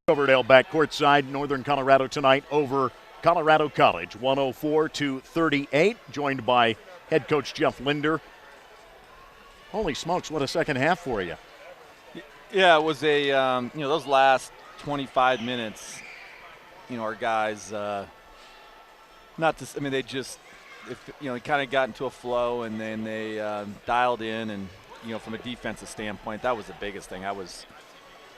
Coverdale back courtside, Northern Colorado tonight over Colorado College, 104-38, joined by head coach Jeff Linder. Holy smokes, what a second half for you. Yeah, it was a, those last 25 minutes, our guys, they just, kind of got into a flow, and then they dialed in, and, from a defensive standpoint, that was the biggest thing. I was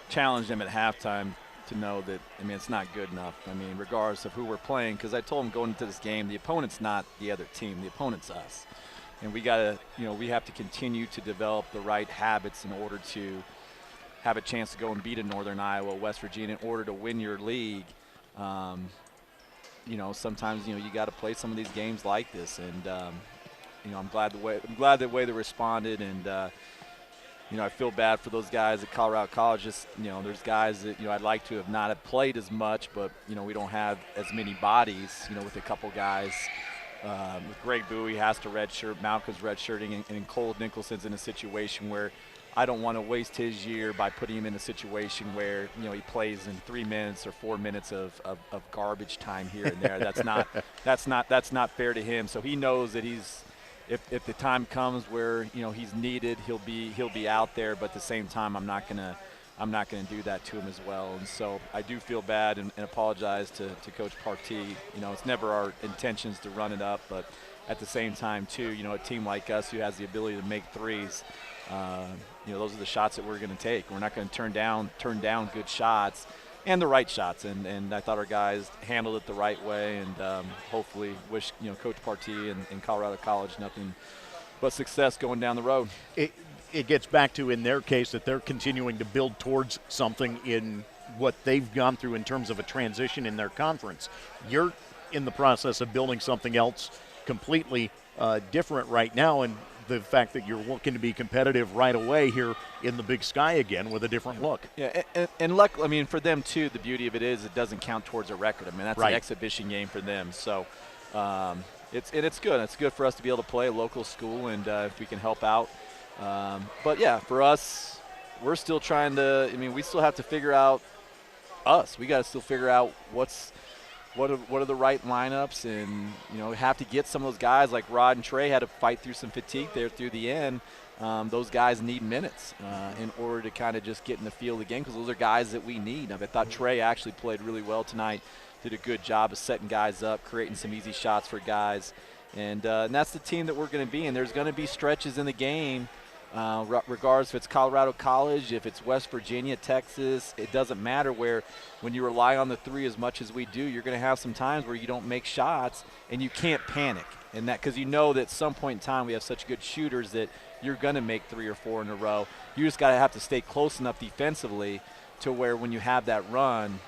challenged them at halftime to know that, it's not good enough. Regardless of who we're playing, because I told them going into this game, the opponent's not the other team, the opponent's us. And we got to, we have to continue to develop the right habits in order to have a chance to go and beat a Northern Iowa, West Virginia, in order to win your league. Sometimes, you got to play some of these games like this. And, I'm glad the way they responded. And, I feel bad for those guys at Colorado College. Just, there's guys that, I'd like to have played as much, but, we don't have as many bodies, with a couple guys. With Greg Bowie has to redshirt, Malcolm's redshirting, and Cole Nicholson's in a situation where I don't want to waste his year by putting him in a situation where, he plays in 3 minutes or 4 minutes of garbage time here and there. That's not fair to him. So he knows that if the time comes where, he's needed, he'll be out there, but at the same time I'm not gonna do that to him as well. And so I do feel bad and apologize to Coach Partee. It's never our intentions to run it up, but at the same time too, a team like us who has the ability to make threes, those are the shots that we're going to take. We're not going to turn down good shots and the right shots. And I thought our guys handled it the right way, and hopefully wish Coach Partee and Colorado College nothing but success going down the road. It gets back to, in their case, that they're continuing to build towards something in what they've gone through in terms of a transition in their conference. You're in the process of building something else completely different right now, and the fact that you're looking to be competitive right away here in the Big Sky again with a different look. Yeah, and luck. For them too, the beauty of it is it doesn't count towards a record. That's right. An exhibition game for them. So it's good. It's good for us to be able to play a local school, and if we can help out. But yeah, for us, we're still trying to. We still have to figure out us. We got to still figure out what are the right lineups, and we have to get some of those guys like Rod and Trey had to fight through some fatigue there through the end. Those guys need minutes in order to kind of just get in the feel of the game, because those are guys that we need. I thought Trey actually played really well tonight, did a good job of setting guys up, creating some easy shots for guys, and that's the team that we're going to be in. There's going to be stretches in the game. Regardless if it's Colorado College, if it's West Virginia, Texas, it doesn't matter, where when you rely on the three as much as we do, you're going to have some times where you don't make shots and you can't panic. And that, because that at some point in time we have such good shooters that you're going to make 3 or 4 in a row. You just got to have to stay close enough defensively to where when you have that run,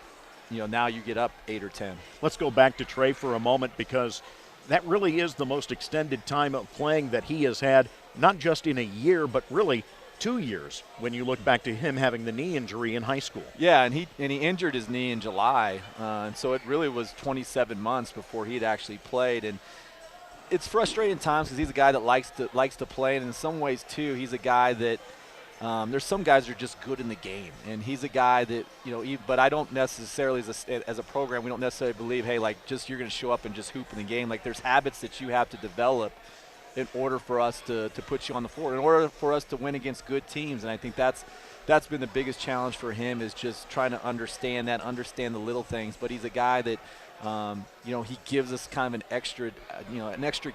now you get up 8 or 10. Let's go back to Trey for a moment, because that really is the most extended time of playing that he has had, not just in a year, but really 2 years when you look back to him having the knee injury in high school. Yeah, and he injured his knee in July, and so it really was 27 months before he'd actually played. And it's frustrating times, because he's a guy that likes to play, and in some ways too, he's a guy that there's some guys that are just good in the game, and he's a guy that but I don't necessarily, as a program, we don't necessarily believe, hey, like, just you're going to show up and just hoop in the game. Like, there's habits that you have to develop in order for us to put you on the floor, in order for us to win against good teams. And I think that's been the biggest challenge for him, is just trying to understand the little things. But he's a guy that he gives us kind of an extra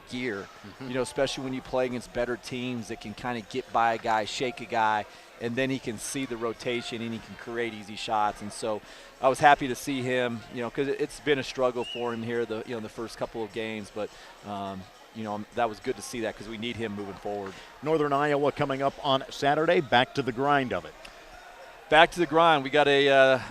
gear, especially when you play against better teams that can kind of get by a guy, shake a guy, and then he can see the rotation and he can create easy shots. And so I was happy to see him, because it's been a struggle for him here the first couple of games, but that was good to see that, because we need him moving forward. Northern Iowa coming up on Saturday. Back to the grind of it. Back to the grind. We got a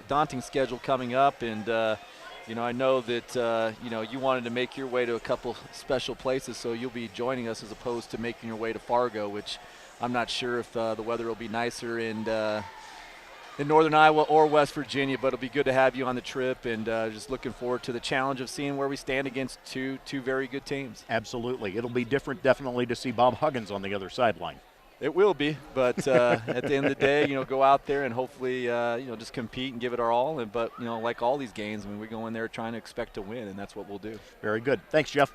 daunting schedule coming up, and I know that you wanted to make your way to a couple special places, so you'll be joining us as opposed to making your way to Fargo, which I'm not sure if the weather will be nicer in Northern Iowa or West Virginia, but it'll be good to have you on the trip, and just looking forward to the challenge of seeing where we stand against two very good teams. Absolutely. It'll be different, definitely, to see Bob Huggins on the other sideline. It will be, but at the end of the day, go out there and hopefully, just compete and give it our all. But like all these games, I mean, we go in there trying to expect to win, and that's what we'll do. Very good. Thanks, Jeff.